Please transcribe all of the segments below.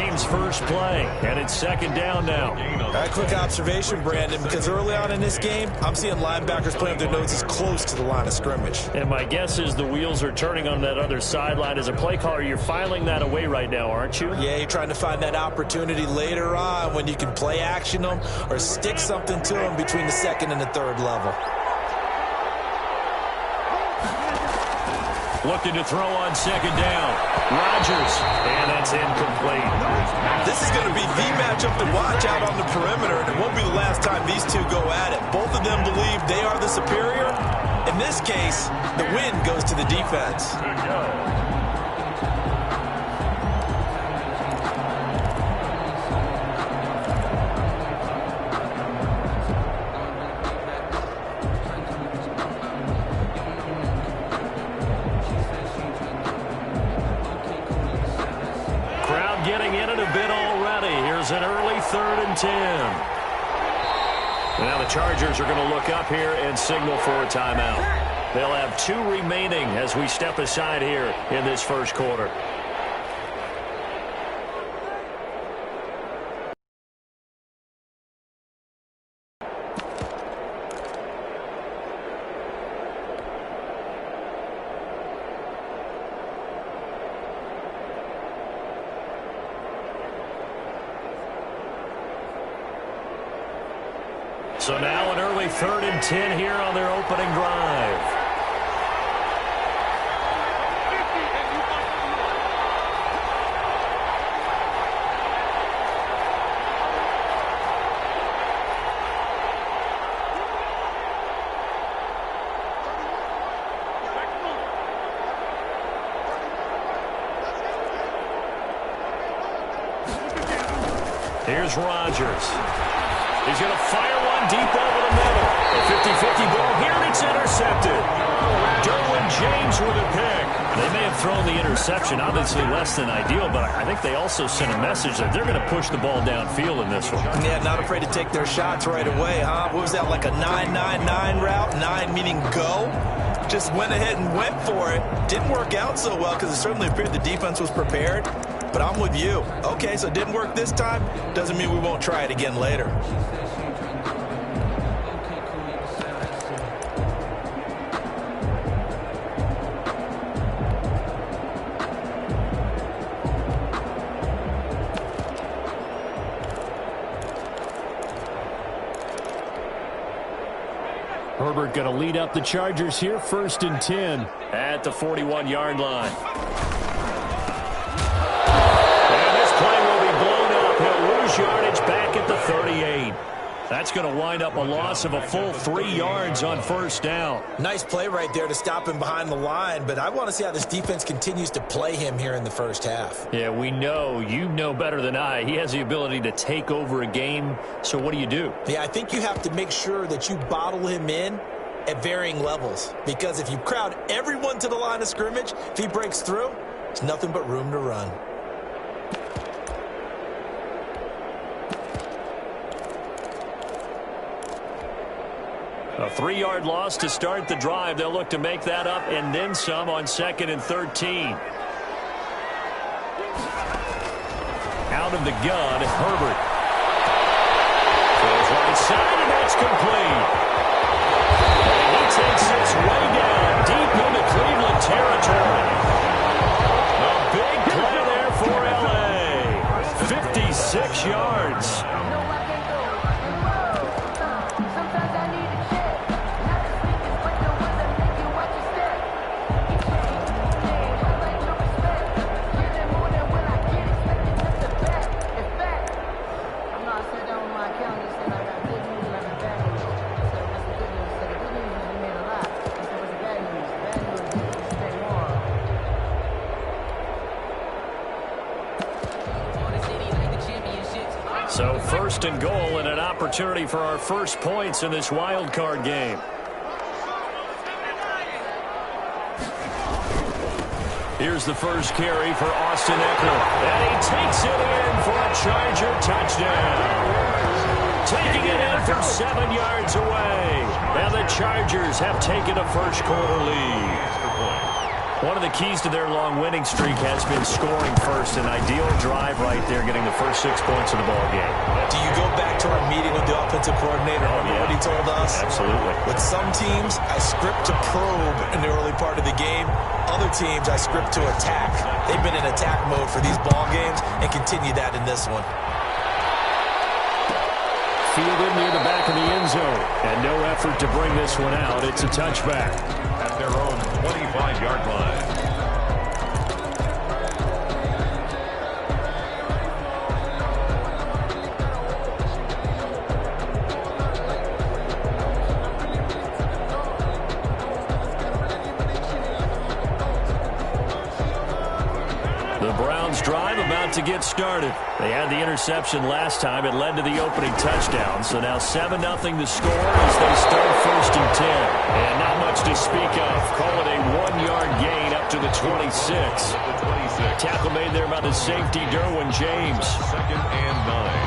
team's first play, and it's second down now. A quick observation, Brandon, because early on in this game, I'm seeing linebackers playing with their noses close to the line of scrimmage. And my guess is the wheels are turning on that other sideline. As a play caller, you're filing that away right now, aren't you? Yeah, you're trying to find that opportunity later on when you can play action them or stick something to them between the second and the third level. Looking to throw on second down. Rodgers, and that's incomplete. This is going to be the matchup to watch out on the perimeter, and it won't be the last time these two go at it. Both of them believe they are the superior. In this case, the win goes to the defense. Getting in it a bit already. Here's an early 3rd and 10. Now the Chargers are going to look up here and signal for a timeout. They'll have 2 remaining as we step aside here in this first quarter. So now an early 3rd and 10 here on their opening drive. Here's Rodgers. He's going to fire one deep over the middle. A 50-50 ball here, and it's intercepted. Derwin James with a pick. They may have thrown the interception, obviously less than ideal, but I think they also sent a message that they're going to push the ball downfield in this one. Yeah, not afraid to take their shots right away, huh? What was that, like a 9-9-9 route? 9 meaning go? Just went ahead and went for it. Didn't work out so well because it certainly appeared the defense was prepared. But I'm with you. Okay, so it didn't work this time. Doesn't mean we won't try it again later. Herbert going to lead up the Chargers here, 1st and 10 at the 41-yard line. Yardage back at the 38. That's going to wind up a loss of a full 3 yards on 1st down. Nice play right there to stop him behind the line, but I want to see how this defense continues to play him here in the first half. Yeah, we know. You know better than I. He has the ability to take over a game, so what do? Yeah, I think you have to make sure that you bottle him in at varying levels, because if you crowd everyone to the line of scrimmage, if he breaks through, it's nothing but room to run. A 3-yard loss to start the drive. They'll look to make that up and then some on 2nd and 13. Out of the gun, Herbert. Throws right side, and that's complete. And he takes this way down, deep into Cleveland territory. A big play there for L.A. 56 yards. So 1st and goal and an opportunity for our first points in this wild card game. Here's the first carry for Austin Eckler. And he takes it in for a Charger touchdown. Taking it in from 7 yards away. And the Chargers have taken a first quarter lead. One of the keys to their long winning streak has been scoring first. An ideal drive right there, getting the first 6 points of the ball game. Do you go back to our meeting with the offensive coordinator? Remember what he told us? Absolutely. With some teams, I script to probe in the early part of the game. Other teams, I script to attack. They've been in attack mode for these ball games and continue that in this one. Fielded near the back of the end zone. And no effort to bring this one out. It's a touchback. At their own 25-yard line. The Browns drive about to get started. They had the interception last time. It led to the opening touchdown. So now 7-0 to score as they start 1st and 10. And not much to speak of. Call it a 1-yard gain up to the 26. Tackle made there by the safety, Derwin James. 2nd and 9.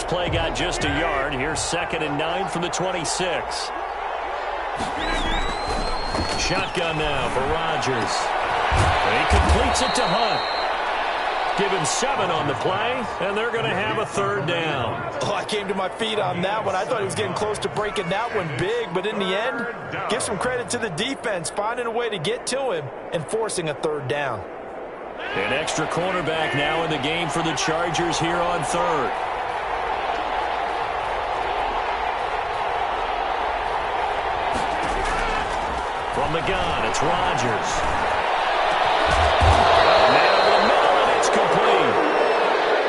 Play got just a yard. Here's 2nd and 9 from the 26. Shotgun now for Rodgers. He completes it to Hunt. Give him 7 on the play, and they're going to have a 3rd down. Oh, I came to my feet on that one. I thought he was getting close to breaking that one big, but in the end, give some credit to the defense, finding a way to get to him and forcing a 3rd down. An extra cornerback now in the game for the Chargers here on 3rd. From the gun, it's Rodgers. Man over the middle, and it's complete.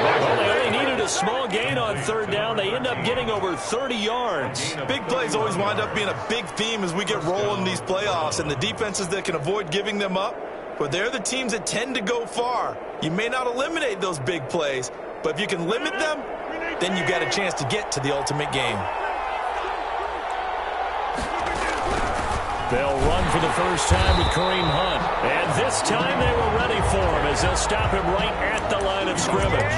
Well, they only needed a small gain on 3rd down. They end up getting over 30 yards. Big plays always wind up being a big theme as we get rolling in these playoffs, and the defenses that can avoid giving them up, but they're the teams that tend to go far. You may not eliminate those big plays, but if you can limit them, then you've got a chance to get to the ultimate game. They'll run for the first time with Kareem Hunt. And this time they were ready for him as they'll stop him right at the line of scrimmage.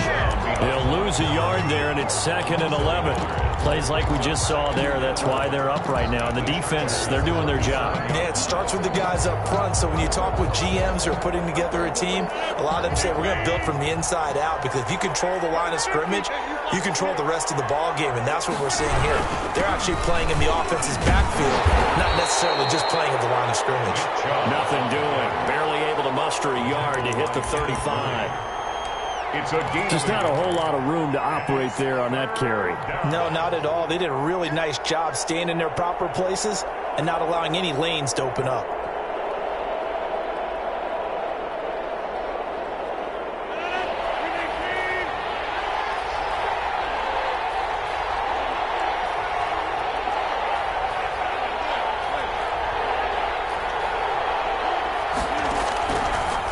He'll lose a yard there, and it's 2nd and 11. Plays like we just saw there. That's why they're up right now. And the defense, they're doing their job. Yeah, it starts with the guys up front. So when you talk with GMs who are putting together a team, a lot of them say we're going to build from the inside out, because if you control the line of scrimmage, you control the rest of the ball game, and that's what we're seeing here. They're actually playing in the offense's backfield, not necessarily just playing at the line of scrimmage. Nothing doing. Barely able to muster a yard to hit the 35. Just not a whole lot of room to operate there on that carry. No, not at all. They did a really nice job staying in their proper places and not allowing any lanes to open up.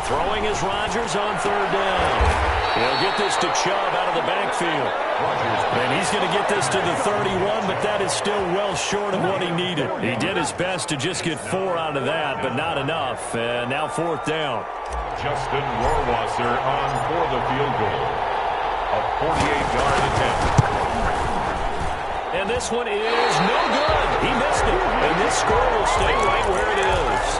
Throwing is Rodgers on 3rd down. He'll get this to Chubb out of the backfield. And he's going to get this to the 31, but that is still well short of what he needed. He did his best to just get 4 out of that, but not enough. And now 4th down. Justin Rohrwasser on for the field goal. A 48-yard attempt. And this one is no good. He missed it. And this score will stay right where it is.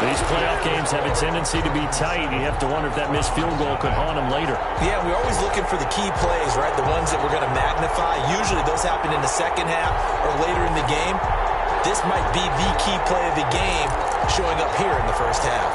These playoff games have a tendency to be tight. You have to wonder if that missed field goal could haunt them later. Yeah, we're always looking for the key plays, right? The ones that we're going to magnify. Usually those happen in the second half or later in the game. This might be the key play of the game showing up here in the first half.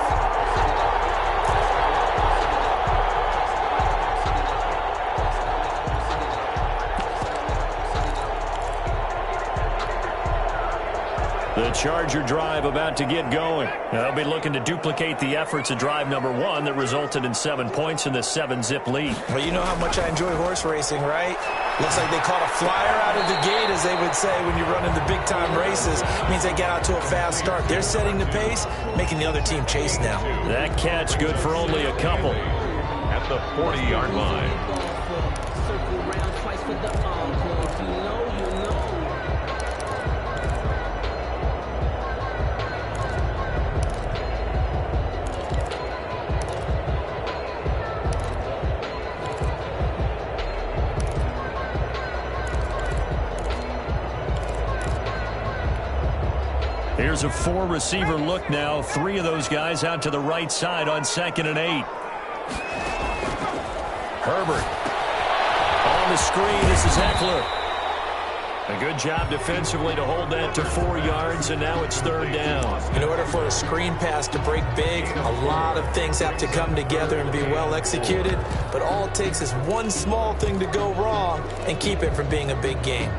The Charger drive about to get going. They'll be looking to duplicate the efforts of drive number 1 that resulted in 7 points in the 7-zip lead. Well, you know how much I enjoy horse racing, right? Looks like they caught a flyer out of the gate, as they would say when you're running the big-time races. It means they get out to a fast start. They're setting the pace, making the other team chase now. That catch good for only a couple. At the 40-yard line. Here's a four-receiver look now. Three of those guys out to the right side on 2nd and 8. Herbert on the screen. This is Eckler. A good job defensively to hold that to 4 yards, and now it's 3rd down. In order for a screen pass to break big, a lot of things have to come together and be well executed, but all it takes is one small thing to go wrong and keep it from being a big game.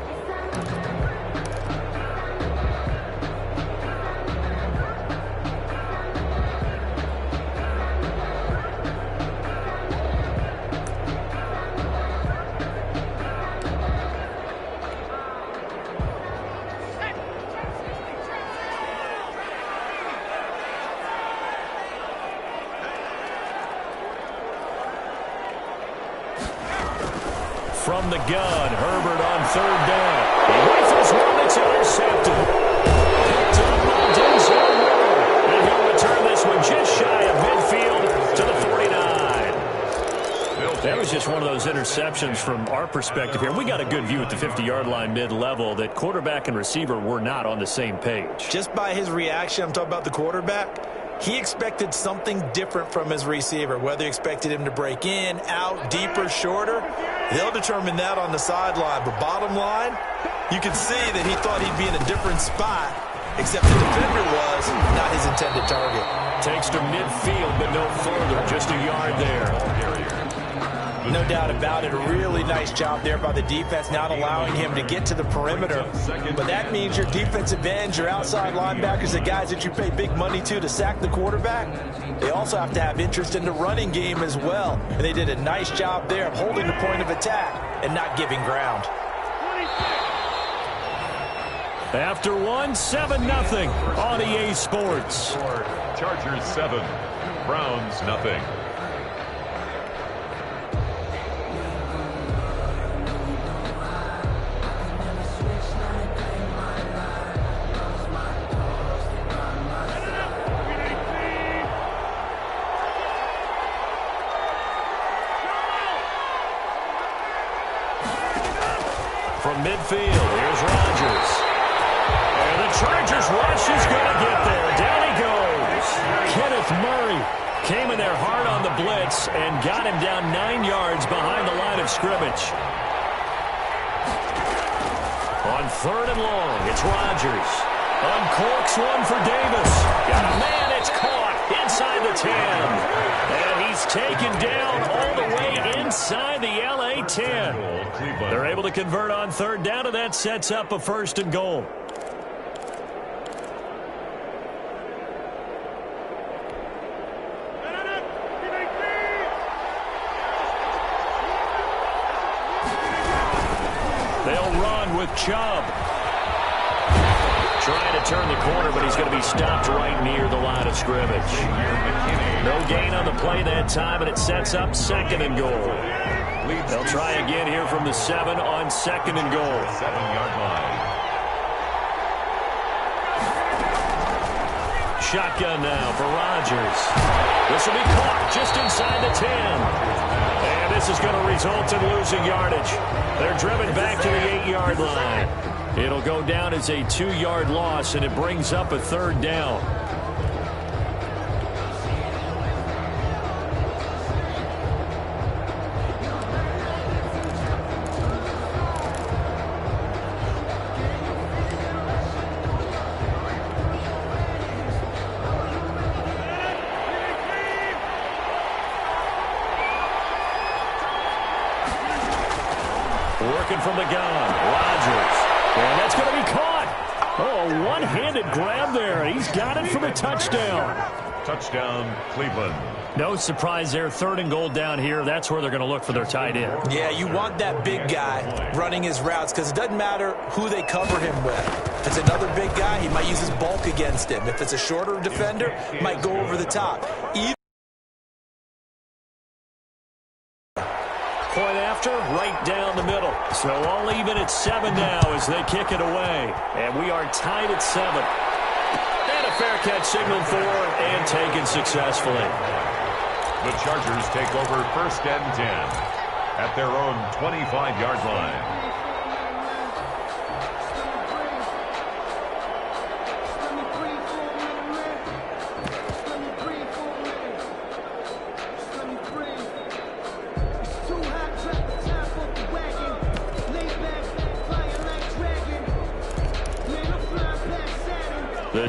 From the gun, Herbert on 3rd down. He rifles one that's intercepted. Picked up by Denzel Ward. And he'll return this one just shy of midfield to the 49. That was just one of those interceptions from our perspective here. We got a good view at the 50-yard line mid-level that quarterback and receiver were not on the same page. Just by his reaction, I'm talking about the quarterback, he expected something different from his receiver, whether he expected him to break in, out, deeper, shorter. They'll determine that on the sideline. But bottom line, you can see that he thought he'd be in a different spot, except the defender was not his intended target. Takes to midfield, but no further. Just a yard there. No doubt about it. A really nice job there by the defense, not allowing him to get to the perimeter. But that means your defensive ends, your outside linebackers, the guys that you pay big money to sack the quarterback, they also have to have interest in the running game as well. And they did a nice job there of holding the point of attack and not giving ground. After one, 7-0 on EA Sports. Chargers 7, Browns nothing. From midfield, here's Rodgers. And the Chargers rush is going to get there. Down he goes. Kenneth Murray came in there hard on the blitz and got him down 9 yards behind the line of scrimmage. On 3rd and long, it's Rodgers. Uncorks one for Davis. Got a man, it's caught inside the 10. And he's taken down all the way inside the LA 10. They're able to convert on 3rd down, and that sets up a 1st and goal. They'll run with Chubb. Trying to turn the corner, but he's going to be stopped right near the line of scrimmage. No gain on the play that time, and it sets up 2nd and goal. They'll try again here from the 7 on 2nd and goal. 7-yard line. Shotgun now for Rodgers. This will be caught just inside the 10. And this is going to result in losing yardage. They're driven back to the 8-yard line. It'll go down as a 2-yard loss, and it brings up a 3rd down. Working from the gun, Rodgers. And that's going to be caught. Oh, one-handed grab there. He's got it for the touchdown. Touchdown, Cleveland. No surprise there. 3rd and goal down here. That's where they're going to look for their tight end. Yeah, you want that big guy running his routes because it doesn't matter who they cover him with. If it's another big guy, he might use his bulk against him. If it's a shorter defender, he might go over the top. Point after, right down the middle. So all even at 7 now as they kick it away. And we are tied at 7. And a fair catch signaled for and taken successfully. The Chargers take over 1st and 10 at their own 25-yard line.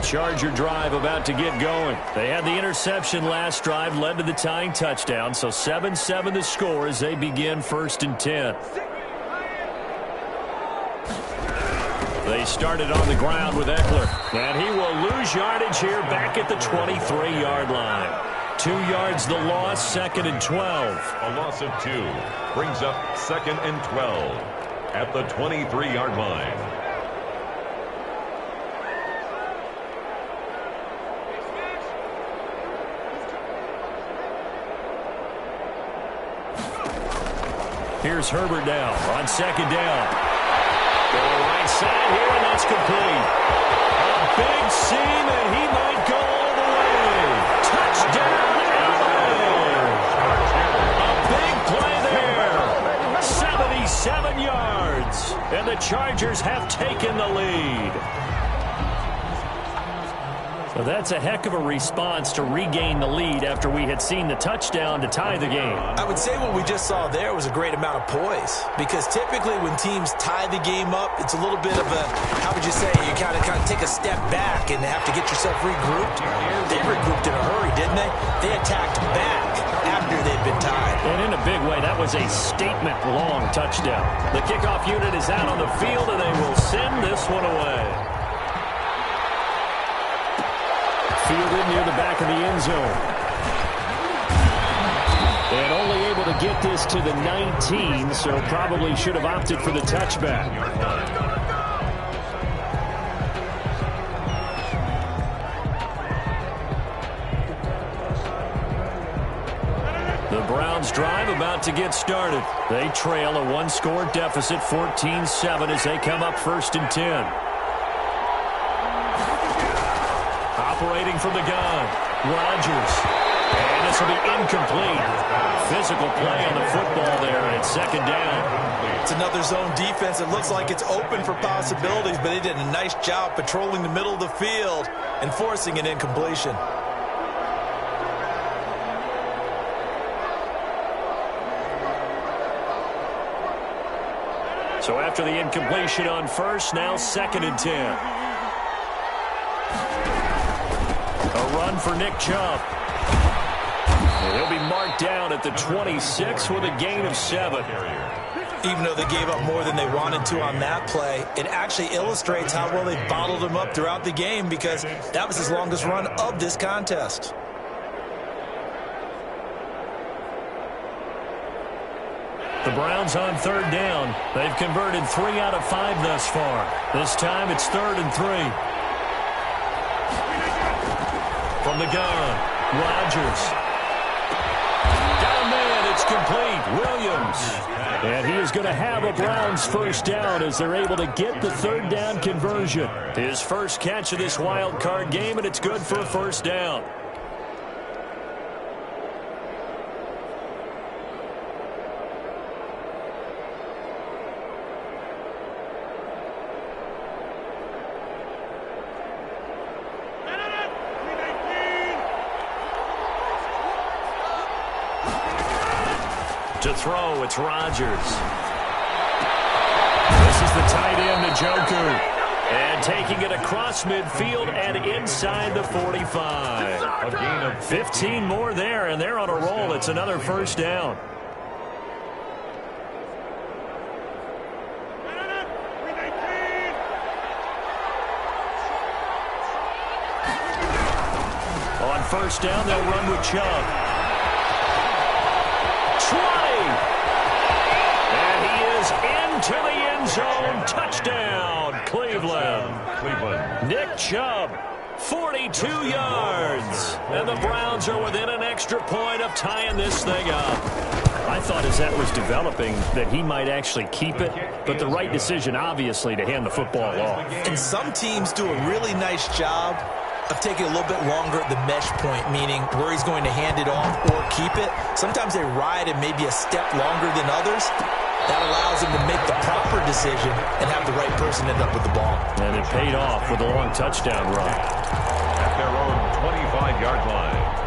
Charger drive about to get going. They had the interception last drive, led to the tying touchdown. So 7-7 the score as they begin 1st and 10. They started on the ground with Eckler. And he will lose yardage here back at the 23-yard line. 2 yards the loss, 2nd and 12. A loss of 2 brings up 2nd and 12 at the 23-yard line. Here's Herbert now on 2nd down. Going right side here, and that's complete. A big seam, and he might go all the way. Touchdown, Allen! A big play there. 77 yards. And the Chargers have taken the lead. So that's a heck of a response to regain the lead after we had seen the touchdown to tie the game. I would say what we just saw there was a great amount of poise, because typically when teams tie the game up, it's a little bit of a, how would you say, you kind of take a step back and have to get yourself regrouped. They regrouped in a hurry, didn't they? They attacked back after they'd been tied. And in a big way, that was a statement-long touchdown. The kickoff unit is out on the field, and they will send this one away. Fielded near the back of the end zone. And only able to get this to the 19, so probably should have opted for the touchback. The Browns drive about to get started. They trail a one-score deficit, 14-7, as they come up 1st and 10. Operating from the gun, Rodgers. And this will be incomplete. Physical play on the football there, and it's 2nd down. It's another zone defense. It looks like it's open for possibilities, but they did a nice job patrolling the middle of the field and forcing an incompletion. So after the incompletion on first, now 2nd and 10. A run for Nick Chubb. And he'll be marked down at the 26 with a gain of 7. Even though they gave up more than they wanted to on that play, it actually illustrates how well they bottled him up throughout the game, because that was his longest run of this contest. The Browns on 3rd down. They've converted 3 out of 5 thus far. This time it's 3rd and 3. From the gun, Rodgers. Down man, it's complete. Williams. And he is going to have a Browns 1st down as they're able to get the 3rd down conversion. His first catch of this wild card game, and it's good for a 1st down. To throw, it's Rodgers. This is the tight end, Njoku. And taking it across midfield and inside the 45. A gain of 15 more there, and they're on a roll. It's another 1st down. On 1st down, they'll run with Chubb. 20. And he is into the end zone. Touchdown, Cleveland. Nick Chubb, 42 yards. And the Browns are within an extra point of tying this thing up. I thought as that was developing that he might actually keep it, but the right decision, obviously, to hand the football off. And some teams do a really nice job of taking a little bit longer at the mesh point, meaning where he's going to hand it off or keep it. Sometimes they ride it maybe a step longer than others. That allows him to make the proper decision and have the right person end up with the ball. And it paid off with a long touchdown run. At their own 25-yard line.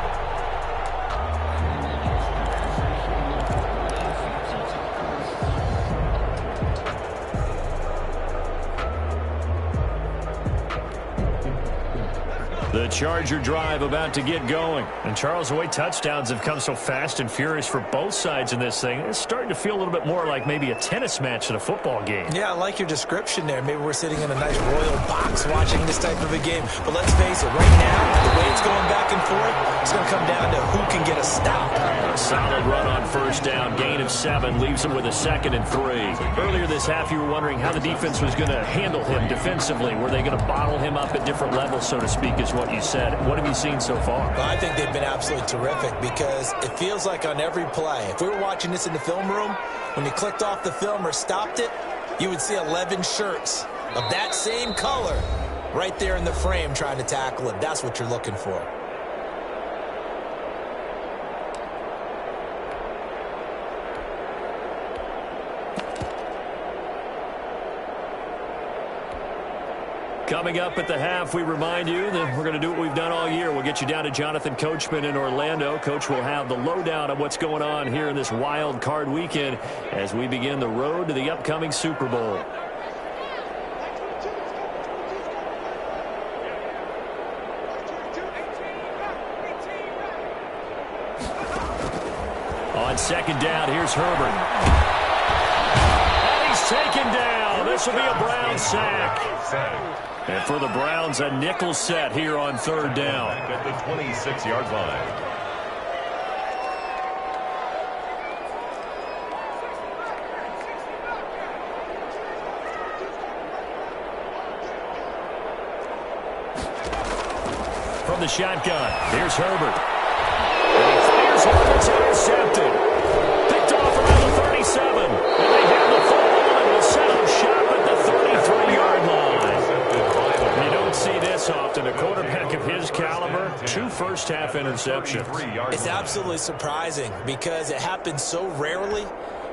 The Charger drive about to get going. And Charles, the way touchdowns have come so fast and furious for both sides in this thing, it's starting to feel a little bit more like maybe a tennis match than a football game. Yeah, I like your description there. Maybe we're sitting in a nice royal box watching this type of a game. But let's face it, right now, the way it's going back and forth, it's going to come down to who can get a stop. A solid run on first down, gain of 7, leaves him with a 2nd and 3. Earlier this half, you were wondering how the defense was going to handle him defensively. Were they going to bottle him up at different levels, so to speak, is what you said. What have you seen so far? Well, I think they've been absolutely terrific because it feels like on every play, if we were watching this in the film room, when you clicked off the film or stopped it, you would see 11 shirts of that same color right there in the frame trying to tackle him. That's what you're looking for. Coming up at the half, we remind you that we're going to do what we've done all year. We'll get you down to Jonathan Coachman in Orlando. Coach will have the lowdown of what's going on here in this wild card weekend as we begin the road to the upcoming Super Bowl. On second down, here's Herbert. And he's taken down. This will be a Brown sack. And for the Browns, a nickel set here on third down. At the 26-yard line. From the shotgun, here's Herbert. Here's Herbert's intercepted. Picked off around the 37. And they have the football and will set up shop at the 33-yard line. You don't see this often. A quarterback of his caliber, 2 first-half interceptions. It's absolutely surprising because it happens so rarely.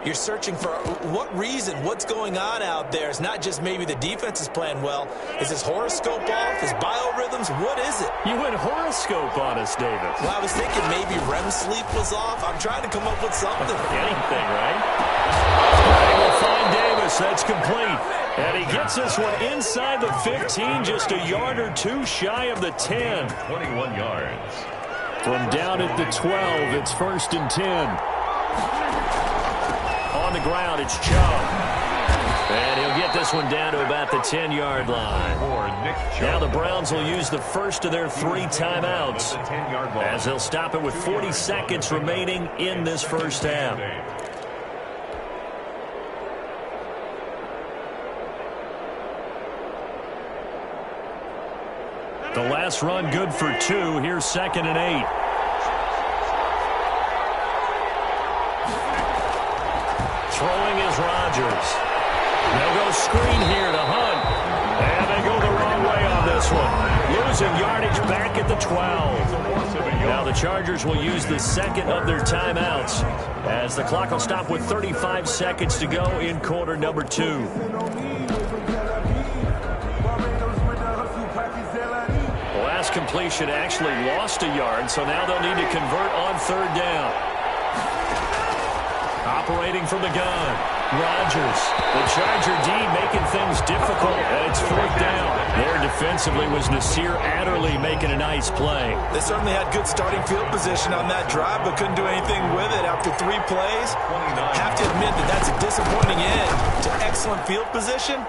You're searching for what reason, what's going on out there. It's not just maybe the defense is playing well. Is his horoscope off? His biorhythms? What is it? You went horoscope on us, David. Well, I was thinking maybe REM sleep was off. I'm trying to come up with something. Anything, right? They will find Davis. That's complete. And he gets this one inside the 15, just a yard or 2 shy of the 10. 21 yards. From down at the 12, it's 1st and 10. On the ground, it's Chubb. And he'll get this one down to about the 10-yard line. Now the Browns will use the first of their 3 timeouts as they'll stop it with 40 seconds remaining in this first half. The last run good for 2. Here's 2nd and 8. Throwing is Rodgers. They'll go screen here to Hunt. And they go the wrong way on this one. Losing yardage back at the 12. Now the Chargers will use the second of their timeouts as the clock will stop with 35 seconds to go in quarter number 2. Last completion actually lost a yard, so now they'll need to convert on third down. Operating from the gun, Rodgers. The Charger D making things difficult, and it's 4th down. There defensively was Nasir Adderley making a nice play. They certainly had good starting field position on that drive, but couldn't do anything with it after 3 plays. Have to admit that that's a disappointing end to excellent field position.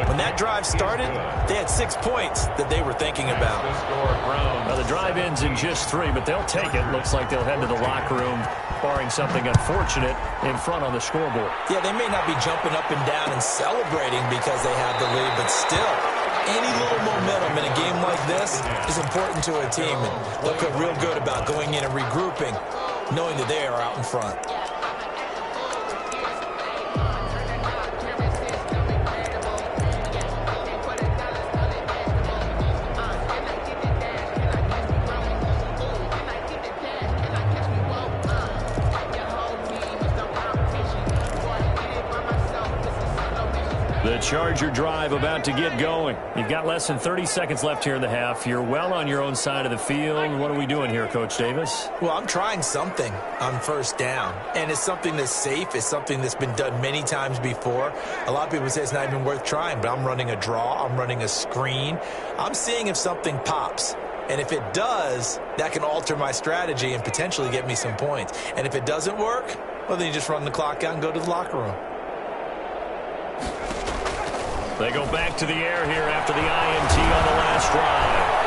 When that drive started, they had 6 points that they were thinking about. Now the drive ends in just 3, but they'll take it. Looks like they'll head to the locker room, barring something unfortunate in front on the scoreboard. Yeah, they may not be jumping up and down and celebrating because they have the lead, but still, any little momentum in a game like this is important to a team. And they'll feel real good about going in and regrouping, knowing that they are out in front. The Charger drive about to get going. You've got less than 30 seconds left here in the half. You're well on your own side of the field. What are we doing here, Coach Davis? Well, I'm trying something on first down, and it's something that's safe. It's something that's been done many times before. A lot of people say it's not even worth trying, but I'm running a draw. I'm running a screen. I'm seeing if something pops. And if it does, that can alter my strategy and potentially get me some points. And if it doesn't work, well, then you just run the clock out and go to the locker room. They go back to the air here after the INT on the last drive.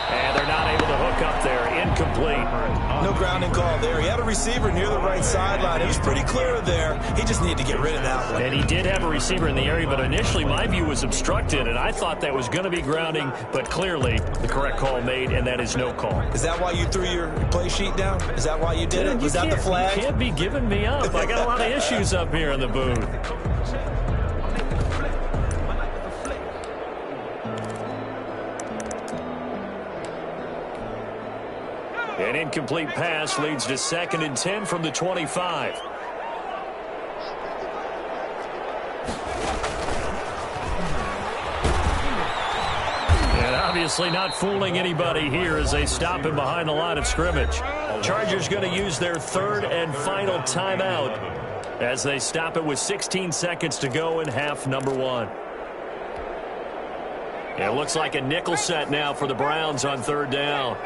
And they're not able to hook up there. Incomplete. No grounding call there. He had a receiver near the right sideline. It was pretty clear there. He just needed to get rid of that one. And he did have a receiver in the area, but initially my view was obstructed, and I thought that was going to be grounding, but clearly the correct call made, and that is no call. Is that why you threw your play sheet down? Is that why you did it? Was that the flag? You can't be giving me up. I got a lot of issues up here in the booth. An incomplete pass leads to 2nd and 10 from the 25. And obviously not fooling anybody here as they stop him behind the line of scrimmage. Chargers going to use their 3rd and final timeout as they stop it with 16 seconds to go in half number 1. It looks like a nickel set now for the Browns on 3rd down.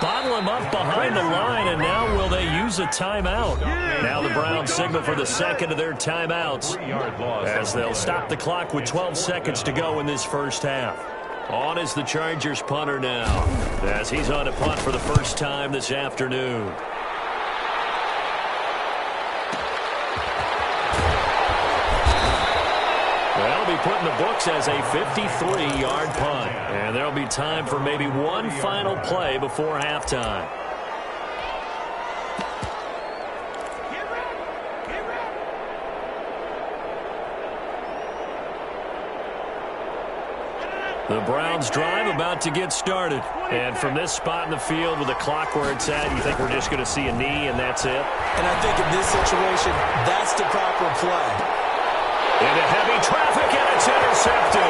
Bottle him up behind the line, and now will they use a timeout? Now the Browns signal for the 2nd of their timeouts as they'll stop the clock with 12 seconds to go in this first half. On is the Chargers punter now as he's on a punt for the first time this afternoon. That'll be put in the books as a 53-yard punt. And there'll be time for maybe one final play before halftime. The Browns drive about to get started. And from this spot in the field with the clock where it's at, you think we're just going to see a knee and that's it? And I think in this situation, that's the proper play. Into heavy traffic, and it's intercepted.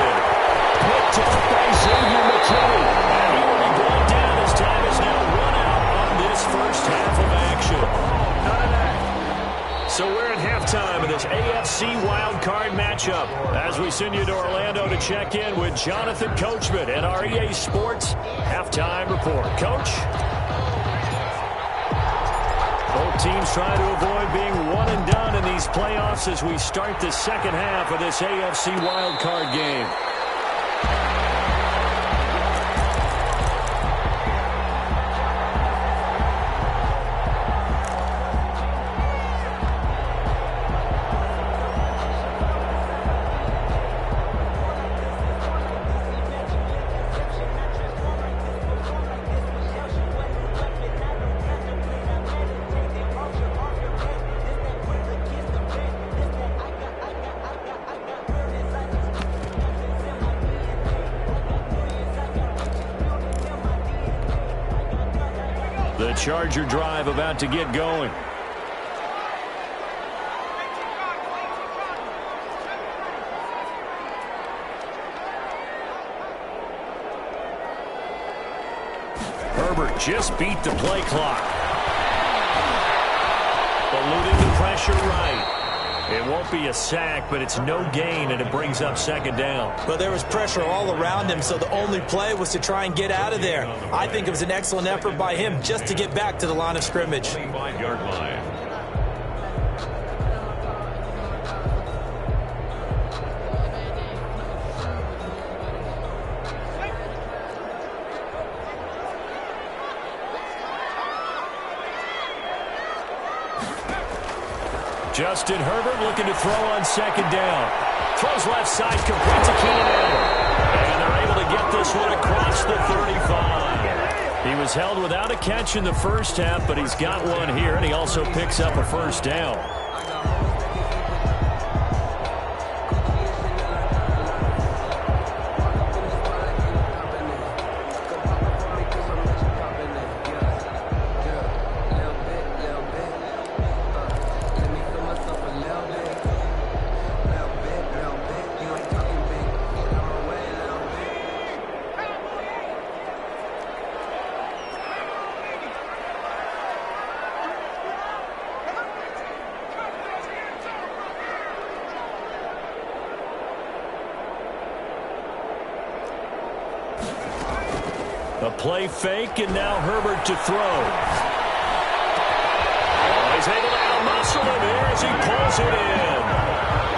Picked off by Xavier McKinney. And he will be brought down as time is now run out on this first half of action. So we're at halftime of this AFC wildcard matchup as we send you to Orlando to check in with Jonathan Coachman at our EA Sports Halftime Report. Coach? Both teams trying to avoid being one and done in these playoffs as we start the second half of this AFC wildcard game. The Charger drive about to get going. Herbert just beat the play clock. Eluding the pressure right. It won't be a sack, but it's no gain, and it brings up 2nd down. But there was pressure all around him, so the only play was to try and get out of there. I think it was an excellent effort by him just to get back to the line of scrimmage. 5-yard line. Justin Herbert looking to throw on 2nd down. Throws left side, complete to Keenan Allen. And they're able to get this one across the 35. He was held without a catch in the first half, but he's got one here, and he also picks up a first down. A play fake, and now Herbert to throw. Oh, he's able to out-muscle him here as he pulls it in.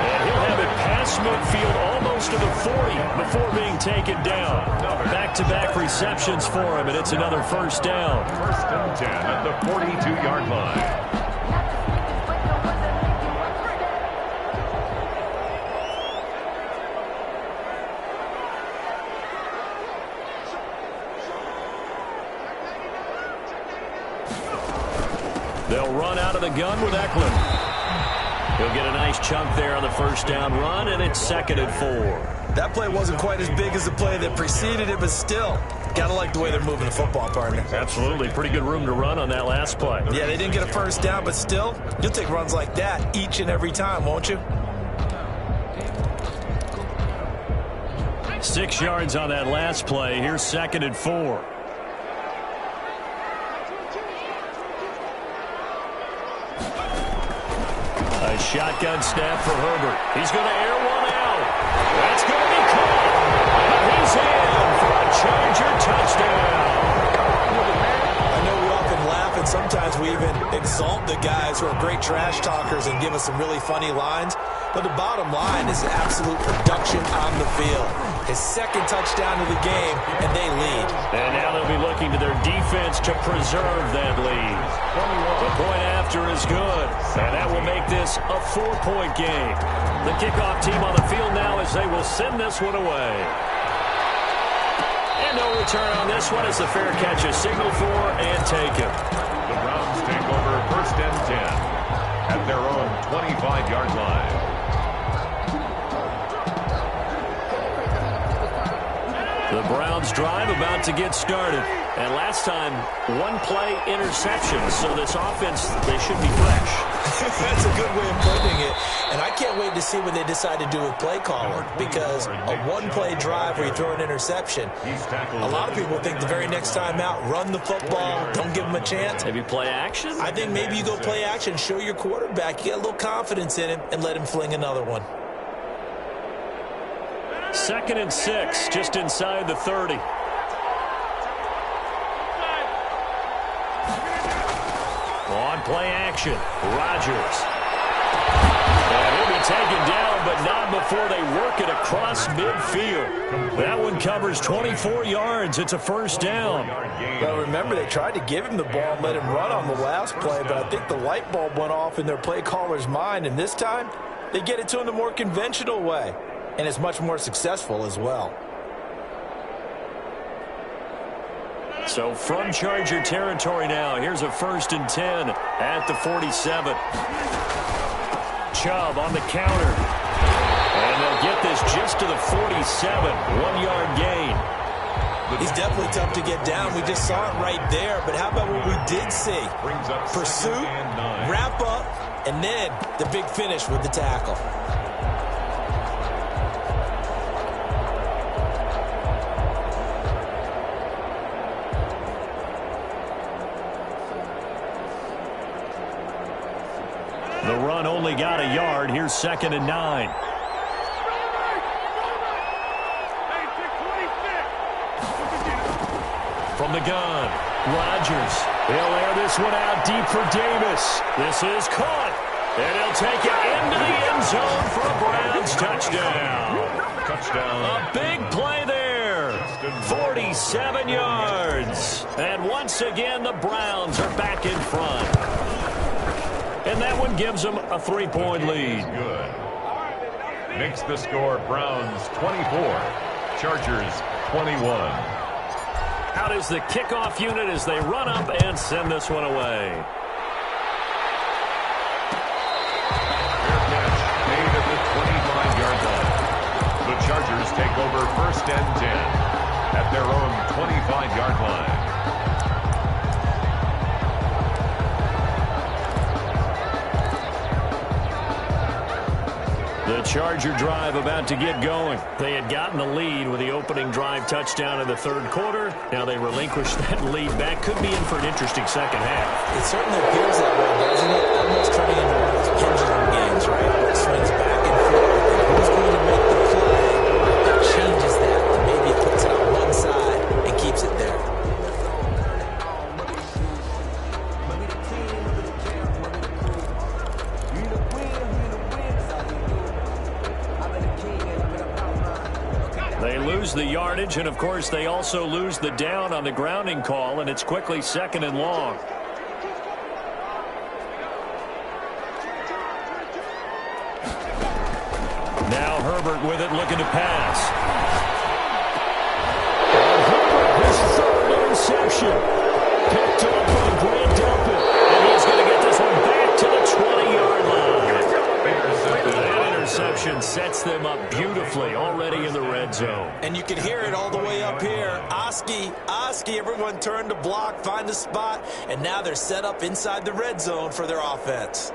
And he'll have it past midfield almost to the 40 before being taken down. Back-to-back receptions for him, and it's another first down. First and 10 at the 42-yard line. They'll run out of the gun with Eklund. He'll get a nice chunk there on the first down run, and it's 2nd and 4. That play wasn't quite as big as the play that preceded it, but still, gotta like the way they're moving the football, partner. Absolutely. Pretty good room to run on that last play. Yeah, they didn't get a first down, but still, you'll take runs like that each and every time, won't you? 6 yards on that last play. Here's 2nd and 4. A shotgun snap for Herbert. He's going to air one out. That's going to be caught. And he's in for a Charger touchdown. I know we often laugh, and sometimes we even exalt the guys who are great trash talkers and give us some really funny lines. But the bottom line is absolute production on the field. His 2nd touchdown of the game, and they lead. And now they'll be looking to their defense to preserve that lead. The point after is good, and that will make this a 4-point game. The kickoff team on the field now as they will send this one away. And no return on this one as the fair catch is signaled for and taken. The Browns take over first and 10 at their own 25-yard line. The Browns drive about to get started. And last time, 1-play interception. So this offense, they should be fresh. That's a good way of putting it. And I can't wait to see what they decide to do with play calling. Because a 1-play drive where you throw an interception, a lot of people think the very next time out, run the football, don't give them a chance. Maybe play action? I think maybe you go play action, show your quarterback, you get a little confidence in him, and let him fling another one. 2nd and 6, just inside the 30. On play action, Rodgers. And he'll be taken down, but not before they work it across midfield. That one covers 24 yards. It's a first down. Well, remember, they tried to give him the ball and let him run on the last play, but I think the light bulb went off in their play caller's mind, and this time they get it to him the more conventional way. And it's much more successful as well. So from Charger territory now, here's a 1st and 10 at the 47. Chubb on the counter. And they'll get this just to the 47. 1-yard gain. He's definitely tough to get down. We just saw it right there. But how about what we did see? Pursuit, wrap up, and then the big finish with the tackle. The run only got a yard. Here's 2nd and 9. From the gun, Rodgers. He'll air this one out deep for Davis. This is caught. And he'll take it into the end zone for a Browns touchdown. Touchdown. A big play there. 47 yards. And once again, the Browns are back in front. And that one gives them a 3-point lead. Good. Makes the score Browns 24, Chargers 21. Out is the kickoff unit as they run up and send this one away. Fair catch made at the 25-yard line. The Chargers take over first and 10 at their own 25-yard line. The Charger drive about to get going. They had gotten the lead with the opening drive touchdown in the 3rd quarter. Now they relinquish that lead back. Could be in for an interesting second half. It certainly appears that way, doesn't it? Almost turning into one of those pendulum games, right? Where it swings back and forth. Who's going to make the play that changes that? And maybe it puts it on one side and keeps it there. lose the yardage, and, of course, they also lose the down on the grounding call, and it's quickly 2nd and long. Now Herbert with it, looking to pass. And Herbert, his 3rd interception. Picked up on Grant Delpit. And he's going to get this one back to the 20-yard line. That interception sets them up beautifully already in the red zone. And you can hear it all the way up here. Oski, everyone turned to block, find a spot, and now they're set up inside the red zone for their offense.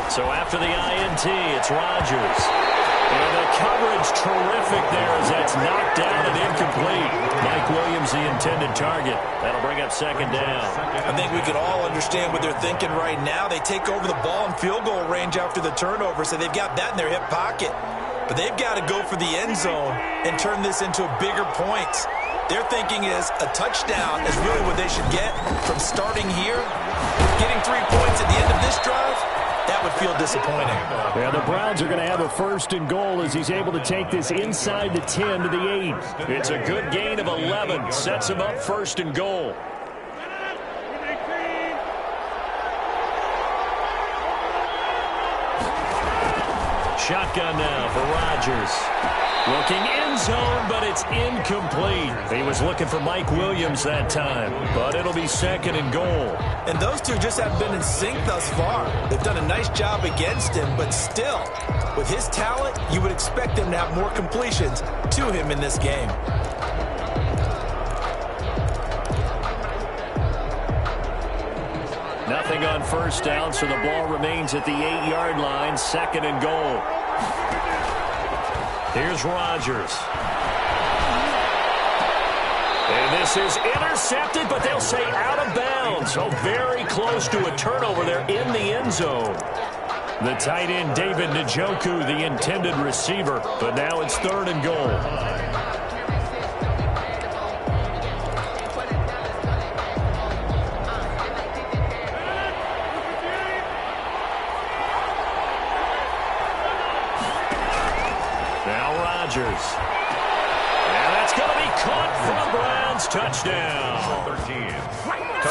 So after the INT, it's Rodgers. And the coverage terrific there as that's knocked down and incomplete. Mike Williams, the intended target. That'll bring up 2nd down. I think we can all understand what they're thinking right now. They take over the ball in field goal range after the turnover, so they've got that in their hip pocket. But they've got to go for the end zone and turn this into a bigger point. Their thinking is a touchdown is really what they should get from starting here. Getting 3 points at the end of this drive, that would feel disappointing. Yeah, the Browns are going to have a 1st and goal as he's able to take this inside the 10 to the 8. It's a good gain of 11. Sets him up 1st and goal. Shotgun now for Rodgers. Looking end zone, but it's incomplete. He was looking for Mike Williams that time, but it'll be 2nd and goal. And those two just haven't been in sync thus far. They've done a nice job against him, but still, with his talent, you would expect him to have more completions to him in this game. Nothing on 1st down, so the ball remains at the 8-yard line, 2nd and goal. Here's Rodgers. And this is intercepted, but they'll say out of bounds. So very close to a turnover there in the end zone. The tight end, David Njoku, the intended receiver, but now it's 3rd and goal. And that's going to be caught for the Browns. Touchdown. 13.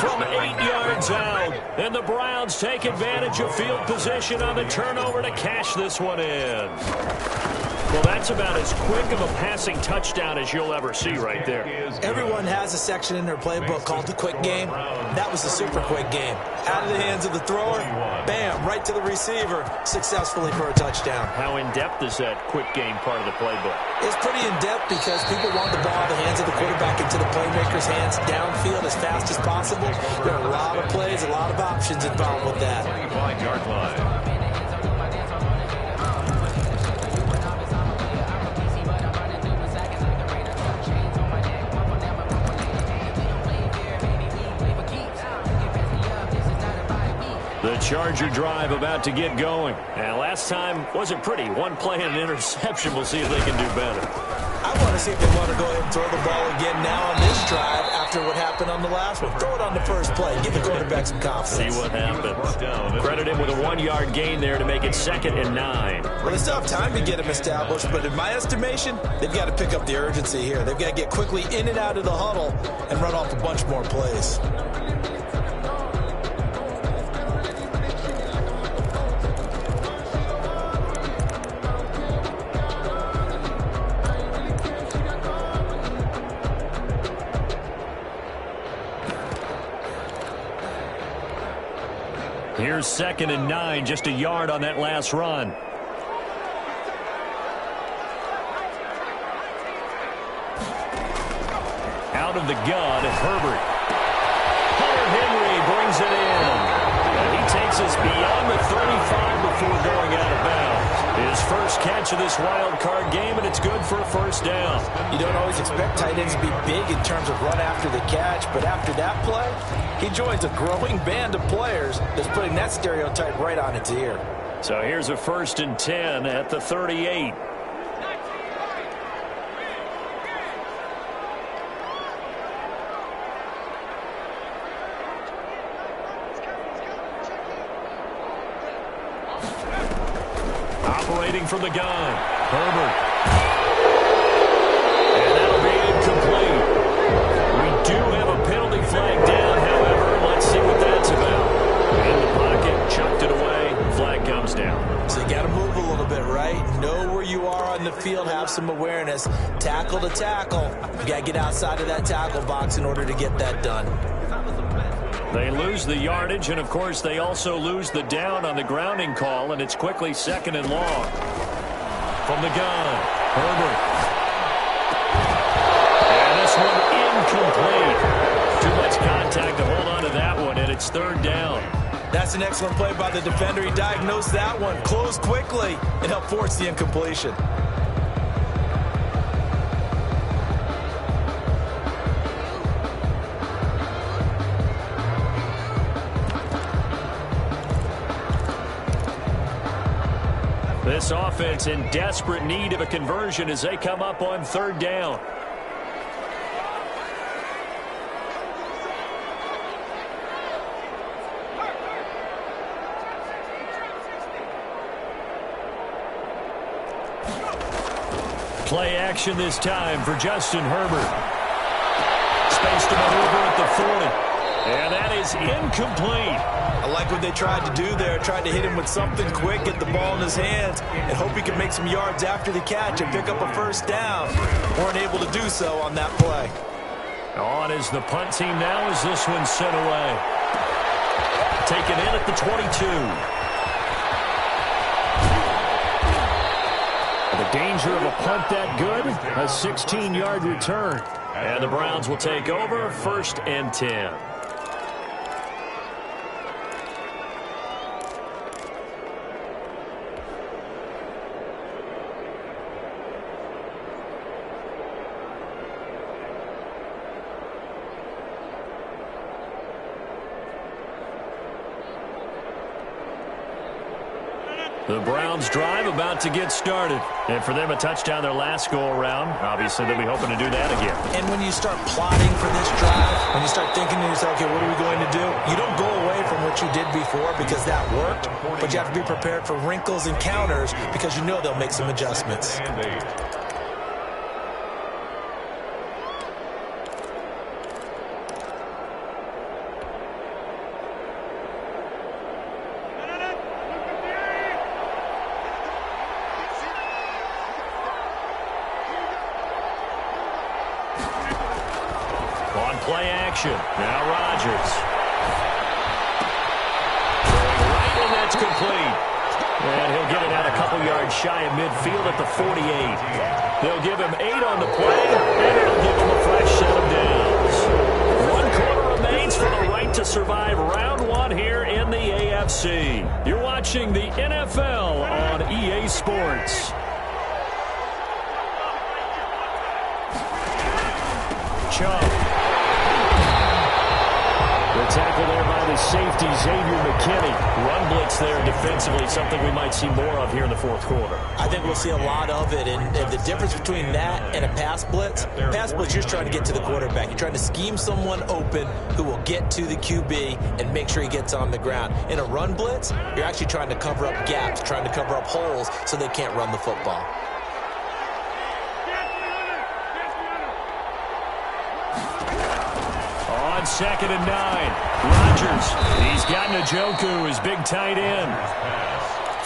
From 8 yards out. And the Browns take advantage of field position on the turnover to cash this one in. Well, that's about as quick of a passing touchdown as you'll ever see right there. Everyone has a section in their playbook called the quick game. That was the super quick game. Out of the hands of the thrower, bam, right to the receiver, successfully for a touchdown. How in-depth is that quick game part of the playbook? It's pretty in-depth because people want the ball in the hands of the quarterback into the playmaker's hands downfield as fast as possible. There are a lot of plays, a lot of options involved with that. 25-yard line. The Charger drive about to get going. And last time wasn't pretty. One play and an interception. We'll see if they can do better. I want to see if they want to go ahead and throw the ball again now on this drive after what happened on the last one. Throw it on the first play. Give the quarterback some confidence. See what happens. Credit him with a 1-yard gain there to make it 2nd and 9. Well, they still have time to get him established, but in my estimation, they've got to pick up the urgency here. They've got to get quickly in and out of the huddle and run off a bunch more plays. Here's 2nd and 9, just a yard on that last run. Out of the gun, Herbert. Hunter Henry brings it in. And he takes us beyond the 35 before going out of bounds. His first catch of this wild card game, and it's good for a 1st down. You don't always expect tight ends to be big in terms of run after the catch, but after that play, he joins a growing band of players that's putting that stereotype right on its ear. So here's a 1st and 10 at the 38. Operating from the gun, Herbert. And that'll be incomplete. We do have a penalty flag down, however. Let's see what that's about. In the pocket, chucked it away. Flag comes down. So you got to move a little bit, right? Know where you are on the field, have some awareness. Tackle to tackle. You got to get outside of that tackle box in order to get that done. They lose the yardage, and, of course, they also lose the down on the grounding call, and it's quickly 2nd and long. From the gun, Herbert. And this one incomplete. Too much contact to hold on to that one, and it's 3rd down. That's an excellent play by the defender. He diagnosed that one, closed quickly, and helped force the incompletion. This offense in desperate need of a conversion as they come up on 3rd down. Play action this time for Justin Herbert. Space to maneuver at the 40. And that is incomplete. I like what they tried to do there. Tried to hit him with something quick, get the ball in his hands, and hope he can make some yards after the catch and pick up a 1st down. Weren't able to do so on that play. On is the punt team now as this one's sent away. Taken in at the 22. The danger of a punt that good, a 16-yard return. And the Browns will take over 1st and 10. The Browns drive about to get started. And for them, a touchdown their last go-around. Obviously, they'll be hoping to do that again. And when you start plotting for this drive, when you start thinking to yourself, okay, what are we going to do? You don't go away from what you did before because that worked, but you have to be prepared for wrinkles and counters because you know they'll make some adjustments. Play action. Now Rodgers. Throwing right, and that's complete. And he'll get it out a couple yards shy of midfield at the 48. They'll give him 8 on the play, and it'll give him a fresh set of downs. 1 quarter remains for the right to survive round 1 here in the AFC. You're watching the NFL on EA Sports. Chubb. Tackle there by the safety, Xavier McKinney. Run blitz there defensively, something we might see more of here in the 4th quarter. I think we'll see a lot of it, and the difference between that and a pass blitz, you're just trying to get to the quarterback. You're trying to scheme someone open who will get to the QB and make sure he gets on the ground. In a run blitz, you're actually trying to cover up gaps, trying to cover up holes so they can't run the football. On 2nd and 9, Rodgers. He's got Njoku, his big tight end.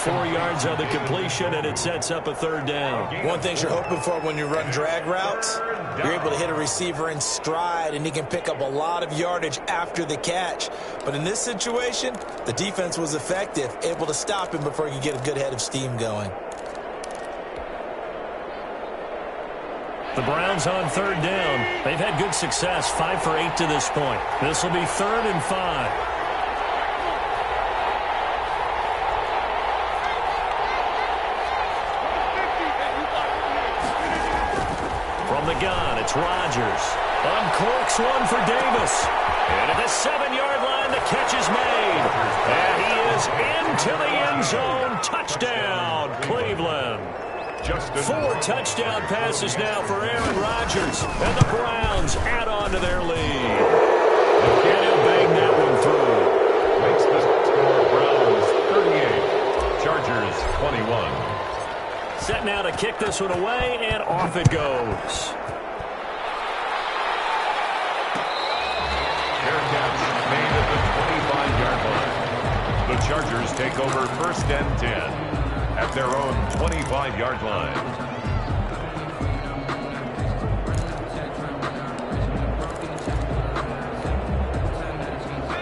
4 yards on the completion, and it sets up a 3rd down. One thing you're hoping for when you run drag routes, you're able to hit a receiver in stride, and he can pick up a lot of yardage after the catch. But in this situation, the defense was effective, able to stop him before he could get a good head of steam going. The Browns on 3rd down. They've had good success, 5 for 8 to this point. This will be 3rd and 5. From the gun, it's Rodgers. Uncorks one for Davis. And at the 7-yard line, the catch is made. And he is goes into the end zone. Touchdown, Cleveland. 4 touchdown passes now for Aaron Rodgers. And the Browns add on to their lead. And he'll bang that one through. Makes the score Browns 38, Chargers 21. Set now to kick this one away, and off it goes. Fair catch made at the 25-yard line. The Chargers take over first and 10 at their own 25-yard line.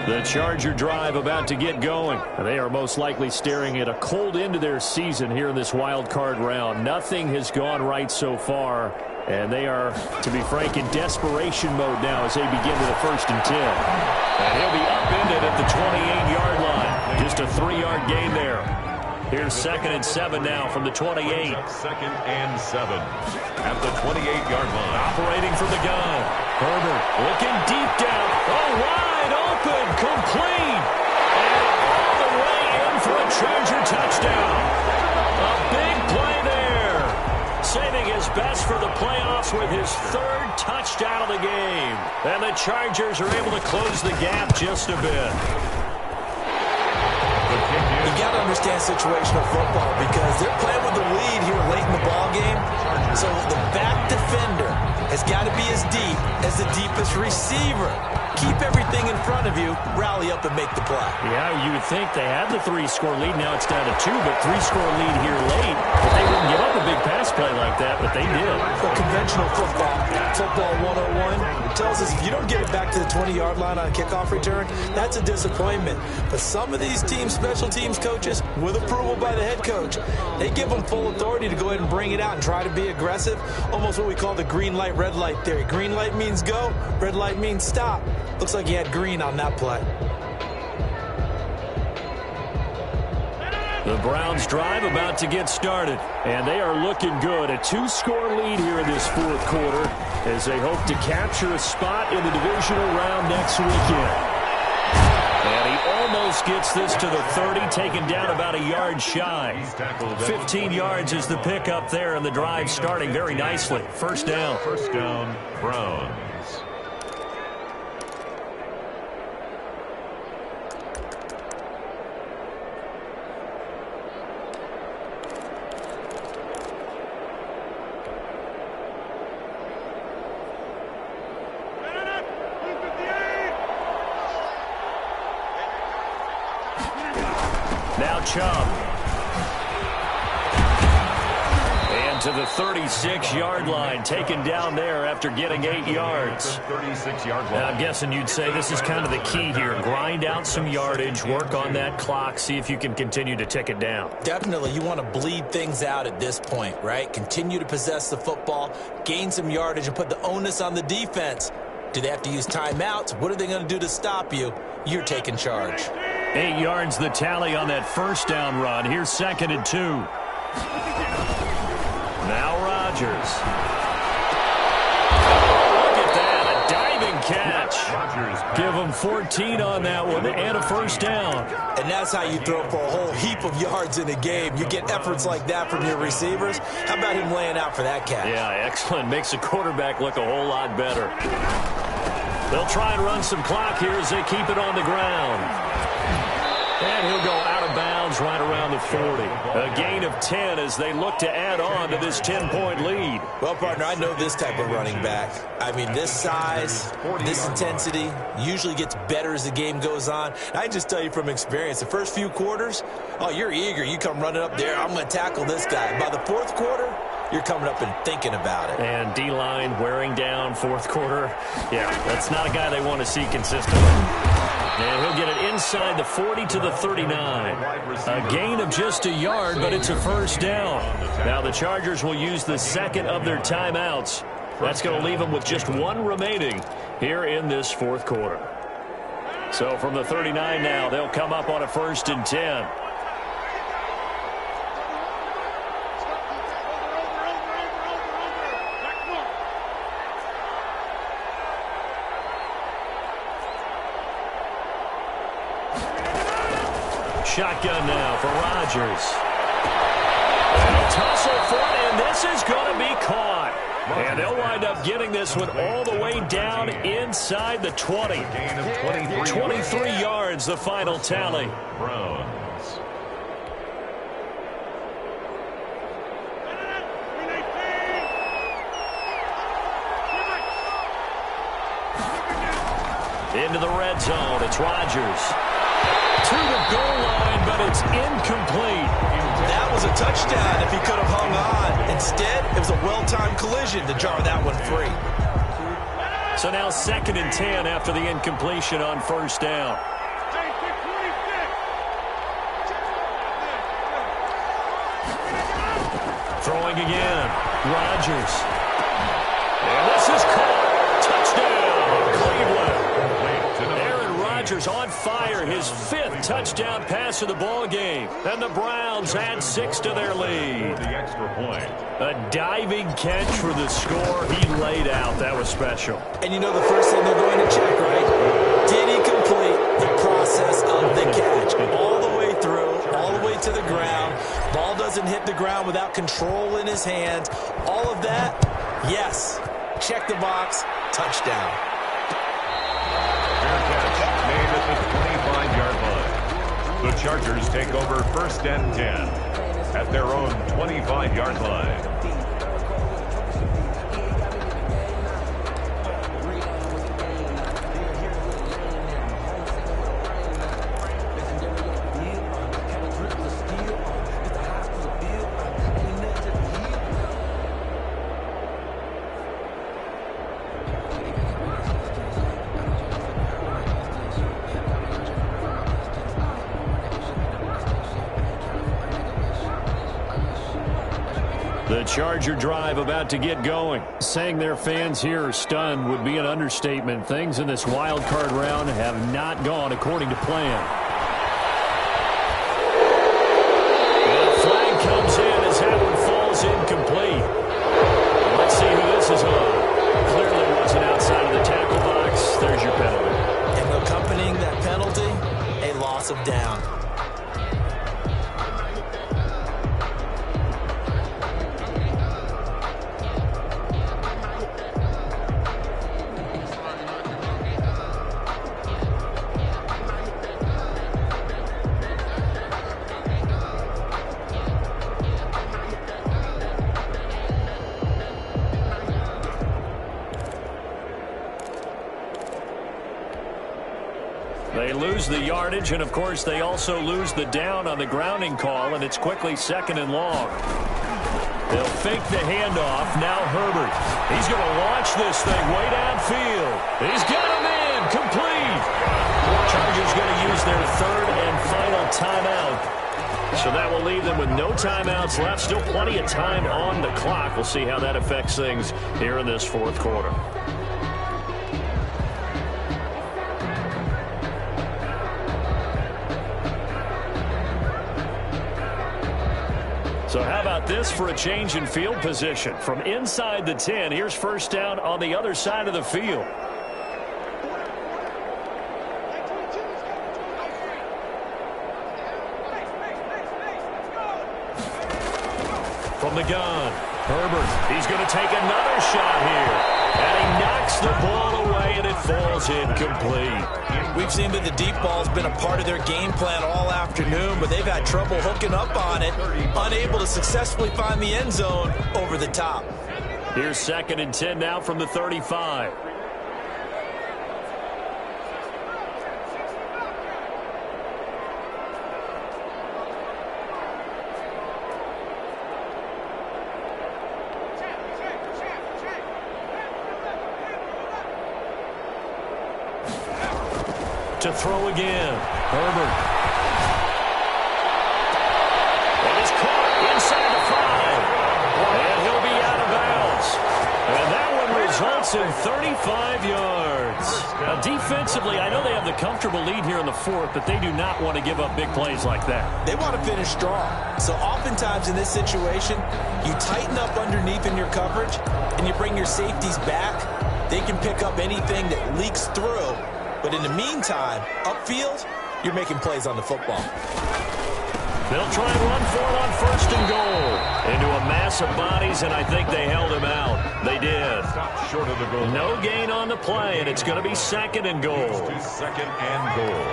The Charger drive about to get going. They are most likely staring at a cold end to their season here in this wild card round. Nothing has gone right so far, and they are, to be frank, in desperation mode now as they begin with a first and 10. And he'll be upended at the 28-yard line. Just a 3-yard gain there. Here's 2nd and 7 now from the 28. 2nd and 7 at the 28-yard line. Operating from the gun. Herbert looking deep down. Oh, wide open. Complete. And all the way in for a Charger touchdown. A big play there. Saving his best for the playoffs with his 3rd touchdown of the game. And the Chargers are able to close the gap just a bit. You got to understand situational football because they're playing with the lead here late in the ball game. So the back defender has got to be as deep as the deepest receiver. Keep everything in front of you, rally up and make the play. Yeah, you would think they had the 3-score lead. Now it's down to 2, but 3-score lead here late. But they wouldn't give up a big pass play like that, but they did. For conventional football 101 tells us if you don't get it back to the 20-yard line on a kickoff return, that's a disappointment. But some of these team special teams coaches, with approval by the head coach, they give them full authority to go ahead and bring it out and try to be aggressive. Almost what we call the green light, red light theory. Green light means go, red light means stop. Looks like he had green on that play. The Browns drive about to get started, and they are looking good. A 2-score lead here in this 4th quarter as they hope to capture a spot in the divisional round next weekend. And he almost gets this to the 30, taken down about a yard shy. 15 yards is the pickup there, and the drive starting very nicely. First down. First down, Browns. Now Chubb. And to the 36-yard line, taken down there after getting 8 yards. 36-yard line. Now, I'm guessing you'd say this is kind of the key here. Grind out some yardage, work on that clock, see if you can continue to tick it down. Definitely, you want to bleed things out at this point, right? Continue to possess the football, gain some yardage, and put the onus on the defense. Do they have to use timeouts? What are they going to do to stop you? You're taking charge. 8 yards the tally on that first down run. Here's 2nd and 2. Now Rodgers. Look at that, a diving catch. Give him 14 on that one and a first down. And that's how you throw for a whole heap of yards in a game. You get efforts like that from your receivers. How about him laying out for that catch? Yeah, excellent. Makes the quarterback look a whole lot better. They'll try and run some clock here as they keep it on the ground. And he'll go out of bounds right around the 40. A gain of 10 as they look to add on to this 10-point lead. Well, partner, I know this type of running back. I mean, this size, this intensity usually gets better as the game goes on. I just tell you from experience, the first few quarters, oh, you're eager. You come running up there. I'm going to tackle this guy. By the 4th quarter, you're coming up and thinking about it. And D-line wearing down 4th quarter. Yeah, that's not a guy they want to see consistently. And he'll get it inside the 40 to the 39. A gain of just a yard, but it's a first down. Now the Chargers will use the 2nd of their timeouts. That's going to leave them with just 1 remaining here in this 4th quarter. So from the 39 now, they'll come up on a 1st and 10. Shotgun now for Rodgers. And a tussle for it, and this is going to be caught. And they'll wind up getting this one all the way down inside the 20. 23 yards, the final tally. Browns. Into the red zone, it's Rodgers. To the goal line, but it's incomplete. That was a touchdown if he could have hung on. Instead, it was a well-timed collision to jar that one free. So now 2nd and 10 after the incompletion on first down. Throwing again. Rodgers. And this is caught. Touchdown, Cleveland. Aaron Rodgers on fire, his 5th touchdown pass of the ball game. And the Browns add 6 to their lead. The extra point. A diving catch for the score he laid out. That was special. And you know the first thing they're going to check, right? Did he complete the process of the catch? All the way through, all the way to the ground. Ball doesn't hit the ground without control in his hands. All of that, yes. Check the box, touchdown. Fair catch made at the 25-yard line. The Chargers take over 1st and 10 at their own 25-yard line. The Charger drive about to get going. Saying their fans here are stunned would be an understatement. Things in this wild card round have not gone according to plan. And a flag comes in as that one falls incomplete. Let's see who this is on. Clearly wasn't outside of the tackle box. There's your penalty. And accompanying that penalty, a loss of down. They lose the yardage, and of course they also lose the down on the grounding call, and it's quickly 2nd and long. They'll fake the handoff. Now Herbert. He's going to launch this thing way downfield. He's got him in. Complete. Chargers going to use their 3rd and final timeout. So that will leave them with no timeouts left. Still plenty of time on the clock. We'll see how that affects things here in this 4th quarter. So how about this for a change in field position? From inside the 10, here's first down on the other side of the field. From the gun, Herbert, he's going to take another shot here. And he knocks the ball away, and it falls incomplete. We've seen that the deep ball's been a part of their game plan all afternoon, but they've had trouble hooking up on it, unable to successfully find the end zone over the top. Here's 2nd and 10 now from the 35. To throw again. Herbert. And it's caught inside the 5. And he'll be out of bounds. And that one results in 35 yards. Now, defensively, I know they have the comfortable lead here in the 4th, but they do not want to give up big plays like that. They want to finish strong. So oftentimes in this situation, you tighten up underneath in your coverage, and you bring your safeties back. They can pick up anything that leaks through. But in the meantime, upfield, you're making plays on the football. They'll try and run for it on first and goal. Into a mass of bodies, and I think they held him out. They did. Short of the goal. No gain on the play, and it's going to be second and goal. Second and goal.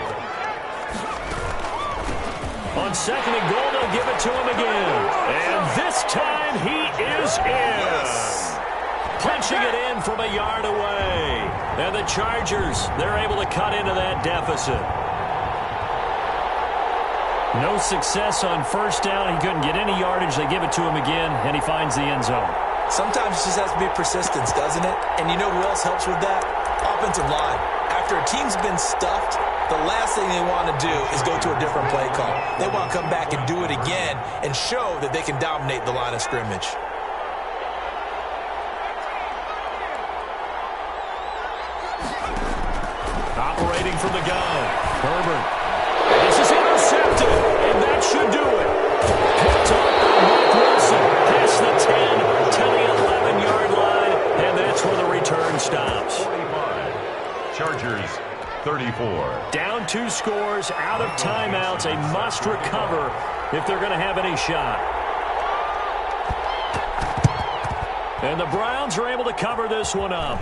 On second and goal, they'll give it to him again. And this time, he is in. Punching it in from a yard away. And the Chargers, they're able to cut into that deficit. No success on first down. He couldn't get any yardage. They give it to him again, and he finds the end zone. Sometimes it just has to be persistence, doesn't it? And you know who else helps with that? Offensive line. After a team's been stuffed, the last thing they want to do is go to a different play call. They want to come back and do it again and show that they can dominate the line of scrimmage. Operating from the gun, Herbert. This is intercepted, and that should do it. Picked up by Mike Wilson, past the 10 to the 11-yard line, and that's where the return stops. 25. Chargers, 34. Down 2 scores, out of timeouts, a must recover if they're going to have any shot. And the Browns are able to cover this one up.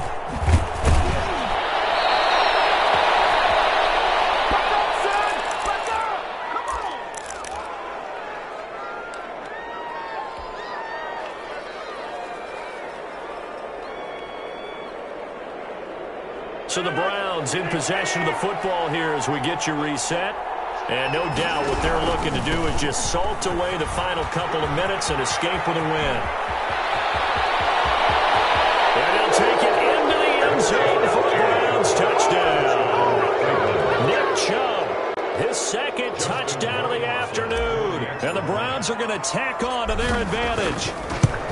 So the Browns in possession of the football here as we get you reset. And no doubt what they're looking to do is just salt away the final couple of minutes and escape with a win. And they'll take it into the end zone for a Browns touchdown. Nick Chubb, his second touchdown of the afternoon. And the Browns are going to tack on to their advantage.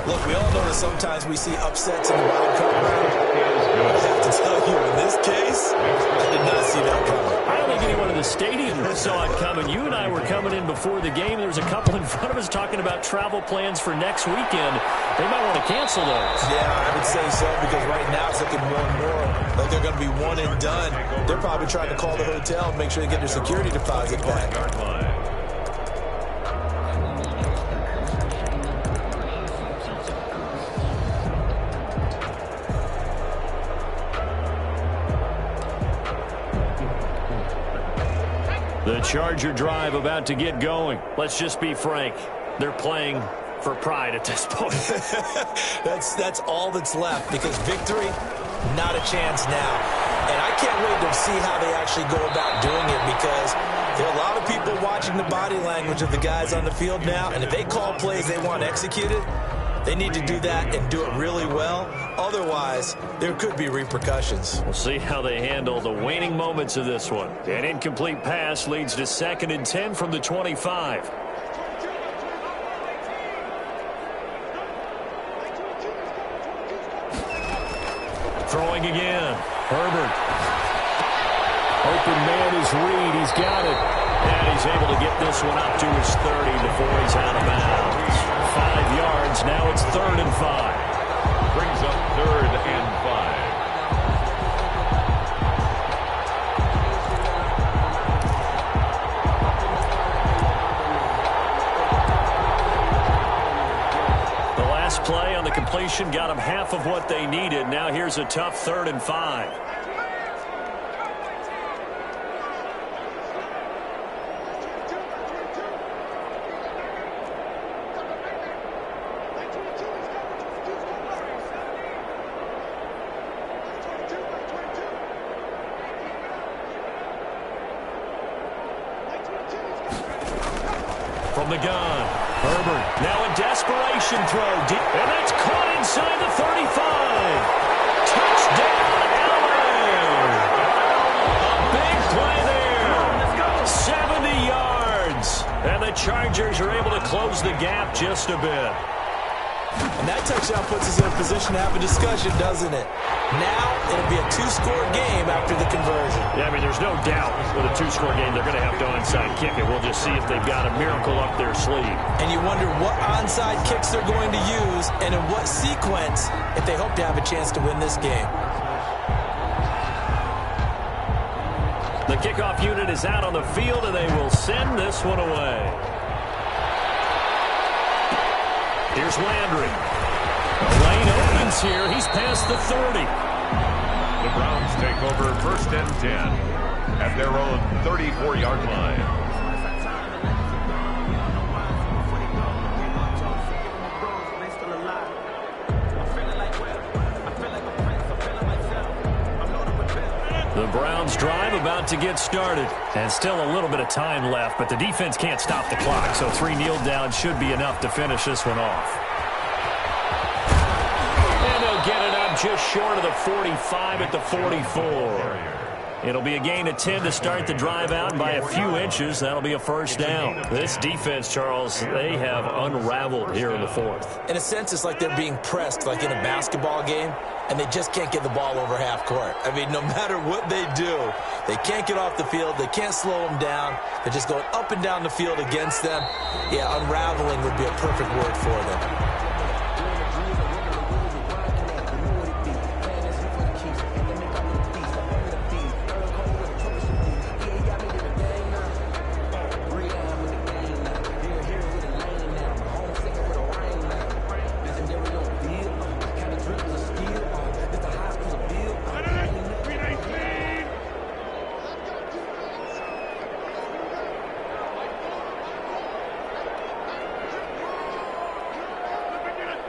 Look, we all know that sometimes we see upsets in the wild card round. I have to tell you, in this case, I did not see that coming. I don't think anyone in the stadium saw it coming. You and I were coming in before the game. There was a couple in front of us talking about travel plans for next weekend. They might want to cancel those. Yeah, I would say so, because right now it's looking more and more like they're going to be one and done. They're probably trying to call the hotel and make sure they get their security deposit back. The Charger drive about to get going. Let's just be frank. They're playing for pride at this point. That's all that's left, because victory, not a chance now. And I can't wait to see how they actually go about doing it, because there are a lot of people watching the body language of the guys on the field now, and if they call plays they want executed, they need to do that and do it really well. Otherwise, there could be repercussions. We'll see how they handle the waning moments of this one. An incomplete pass leads to 2nd and 10 from the 25. Throwing again. Herbert. Open man is Reed. He's got it. And he's able to get this one up to his 30 before he's out of bounds. 5 yards. Now it's 3rd and 5. Brings up 3rd and 5. The last play on the completion got them half of what they needed. Now here's a tough 3rd and 5. From the gun, Herbert, now a desperation throw, deep, and that's caught inside the 35. Touchdown, LA! A big play there. 70 yards, and the Chargers are able to close the gap just a bit. And that touchdown puts us in a position to have a discussion, doesn't it? Now it'll be a 2-score game after the conversion. Yeah, I mean, there's no doubt with a 2-score game they're going to have to onside kick it. We'll just see if they've got a miracle up their sleeve. And you wonder what onside kicks they're going to use and in what sequence if they hope to have a chance to win this game. The kickoff unit is out on the field, and they will send this one away. Here's Landry. The lane opens here. He's past the 30. The Browns take over 1st and 10 at their own 34-yard line. The Browns drive about to get started. And still a little bit of time left, but the defense can't stop the clock, so 3 kneel downs should be enough to finish this one off. And they'll get it up just short of the 45 at the 44. It'll be a gain of 10 to start the drive out, and by a few inches, that'll be a first down. This defense, Charles, they have unraveled here in the 4th. In a sense, it's like they're being pressed, like in a basketball game, and they just can't get the ball over half court. I mean, no matter what they do, they can't get off the field. They can't slow them down. They're just going up and down the field against them. Yeah, unraveling would be a perfect word for them.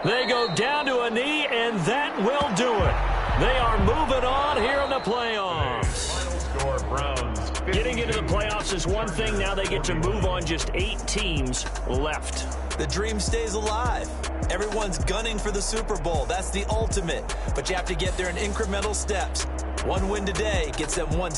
They go down to a knee, and that will do it. They are moving on here in the playoffs. Final score, Browns 50. Getting into the playoffs is one thing. Now they get to move on. Just 8 teams left. The dream stays alive. Everyone's gunning for the Super Bowl. That's the ultimate. But you have to get there in incremental steps. One win today gets them one